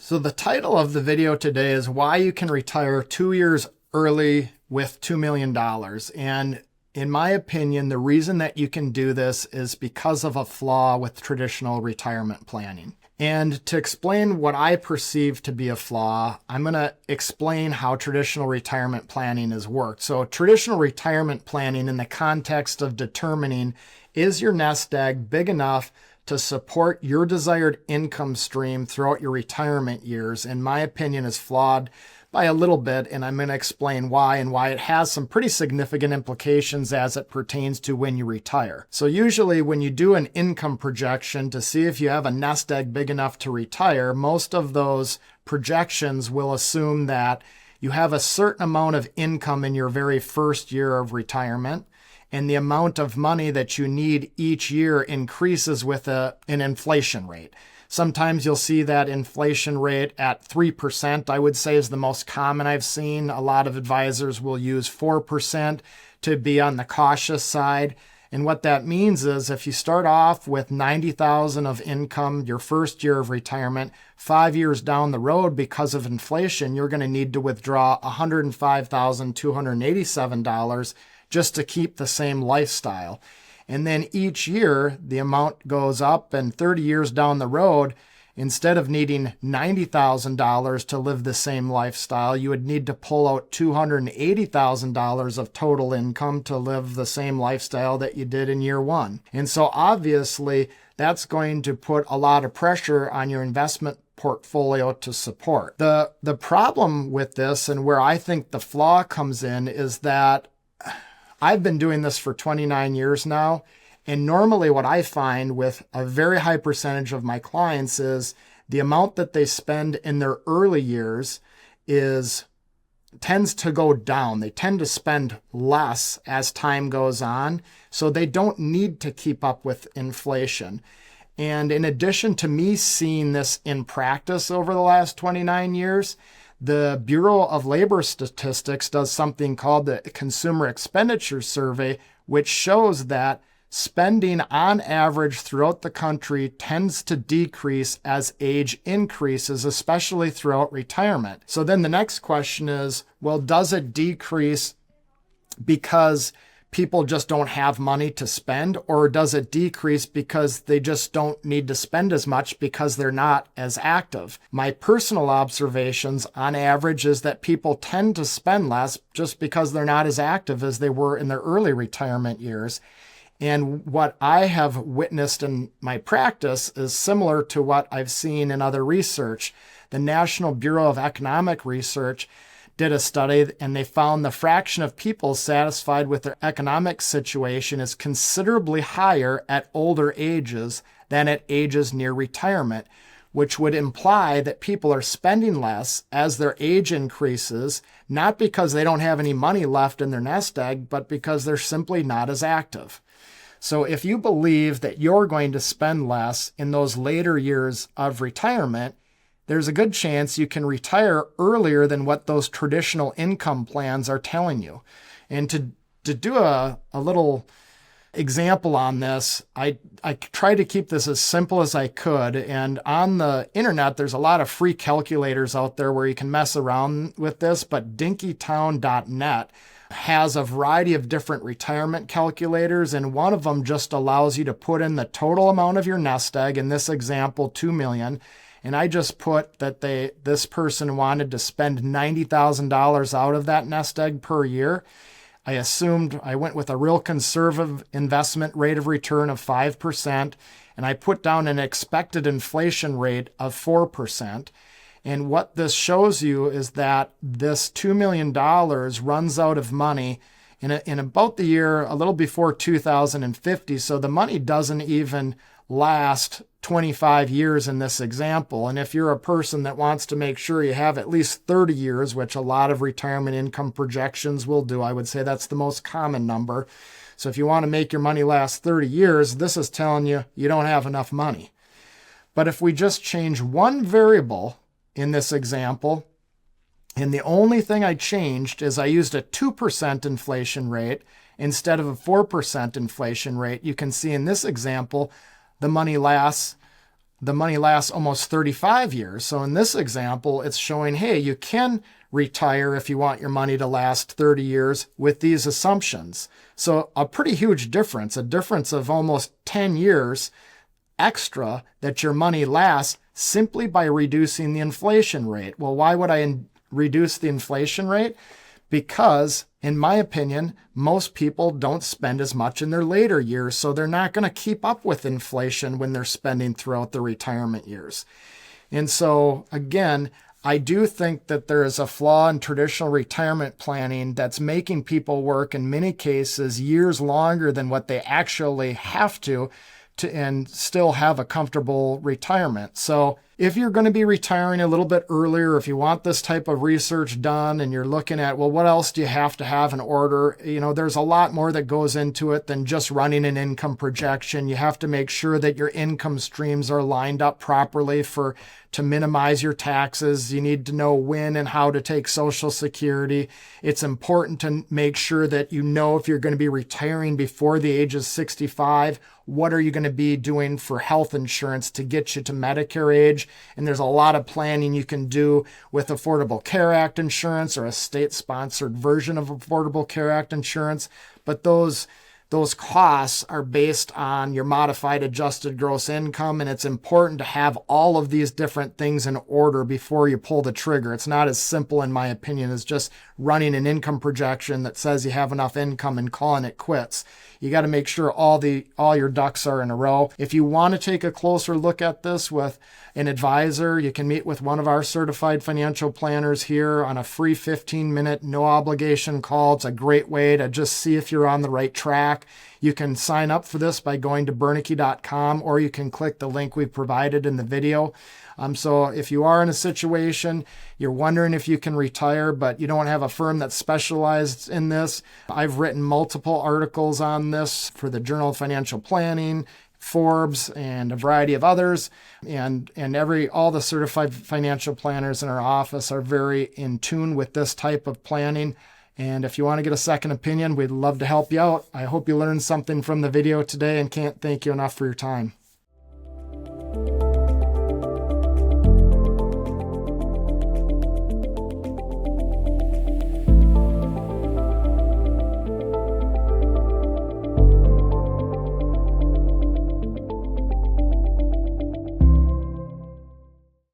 So the title of the video today is why you can retire 2 years early with $2 million. And in my opinion, the reason that you can do this is because of a flaw with traditional retirement planning. And to explain what I perceive to be a flaw, I'm going to explain how traditional retirement planning has worked. So traditional retirement planning in the context of determining, is your nest egg big enough to support your desired income stream throughout your retirement years, in my opinion, is flawed by a little bit, and I'm going to explain why and why it has some pretty significant implications as it pertains to when you retire. So usually when you do an income projection to see if you have a nest egg big enough to retire, most of those projections will assume that you have a certain amount of income in your very first year of retirement, and the amount of money that you need each year increases with an inflation rate. Sometimes you'll see that inflation rate at 3%, I would say, is the most common I've seen. A lot of advisors will use 4% to be on the cautious side. And what that means is if you start off with $90,000 of income your first year of retirement, 5 years down the road because of inflation, you're going to need to withdraw $105,287 just to keep the same lifestyle. And then each year, the amount goes up, and 30 years down the road, instead of needing $90,000 to live the same lifestyle, you would need to pull out $280,000 of total income to live the same lifestyle that you did in year one. And so obviously, that's going to put a lot of pressure on your investment portfolio to support. The problem with this, and where I think the flaw comes in, is that I've been doing this for 29 years now, and normally what I find with a very high percentage of my clients is the amount that they spend in their early years tends to go down. They tend to spend less as time goes on, so they don't need to keep up with inflation. And in addition to me seeing this in practice over the last 29 years, the Bureau of Labor Statistics does something called the Consumer Expenditure Survey, which shows that spending on average throughout the country tends to decrease as age increases, especially throughout retirement. So then the next question is, well, does it decrease because people just don't have money to spend, or does it decrease because they just don't need to spend as much because they're not as active? My personal observations on average is that people tend to spend less just because they're not as active as they were in their early retirement years. And what I have witnessed in my practice is similar to what I've seen in other research. The National Bureau of Economic Research did a study, and they found the fraction of people satisfied with their economic situation is considerably higher at older ages than at ages near retirement, which would imply that people are spending less as their age increases, not because they don't have any money left in their nest egg, but because they're simply not as active. So if you believe that you're going to spend less in those later years of retirement, there's a good chance you can retire earlier than what those traditional income plans are telling you. And to do a little example on this, I try to keep this as simple as I could. And on the internet, there's a lot of free calculators out there where you can mess around with this, but dinkytown.net has a variety of different retirement calculators, and one of them just allows you to put in the total amount of your nest egg, in this example, $2 million. And I just put that this person wanted to spend $90,000 out of that nest egg per year. I assumed I went with a real conservative investment rate of return of 5%, and I put down an expected inflation rate of 4%. And what this shows you is that this $2 million runs out of money in about the year a little before 2050. So the money doesn't even last 25 years in this example. And if you're a person that wants to make sure you have at least 30 years, which a lot of retirement income projections will do, I would say that's the most common number. So if you want to make your money last 30 years, this is telling you you don't have enough money. But if we just change one variable in this example, and the only thing I changed is I used a 2% inflation rate instead of a 4% inflation rate, you can see in this example, the money lasts the money lasts almost 35 years. So in this example, it's showing, hey, you can retire if you want your money to last 30 years with these assumptions. So a pretty huge difference, a difference of almost 10 years extra that your money lasts simply by reducing the inflation rate. Well, why would I reduce the inflation rate? Because, in my opinion, most people don't spend as much in their later years, so they're not going to keep up with inflation when they're spending throughout the retirement years. And so, again, I do think that there is a flaw in traditional retirement planning that's making people work in many cases years longer than what they actually have to and still have a comfortable retirement. So if you're going to be retiring a little bit earlier, if you want this type of research done and you're looking at, well, what else do you have to have in order? There's a lot more that goes into it than just running an income projection. You have to make sure that your income streams are lined up properly to minimize your taxes. You need to know when and how to take Social Security. It's important to make sure that you know if you're going to be retiring before the age of 65, what are you going to be doing for health insurance to get you to Medicare age? And there's a lot of planning you can do with Affordable Care Act insurance or a state-sponsored version of Affordable Care Act insurance. But those costs are based on your modified adjusted gross income, and it's important to have all of these different things in order before you pull the trigger. It's not as simple, in my opinion, as just running an income projection that says you have enough income and calling it quits. You got to make sure all your ducks are in a row. If you want to take a closer look at this with an advisor, you can meet with one of our certified financial planners here on a free 15-minute, no obligation call. It's a great way to just see if you're on the right track. You can sign up for this by going to Bernicke.com, or you can click the link we provided in the video. So if you are in a situation, you're wondering if you can retire, but you don't have a firm that's specialized in this, I've written multiple articles on this for the Journal of Financial Planning, Forbes, and a variety of others. And all the certified financial planners in our office are very in tune with this type of planning. And if you want to get a second opinion, we'd love to help you out. I hope you learned something from the video today and can't thank you enough for your time.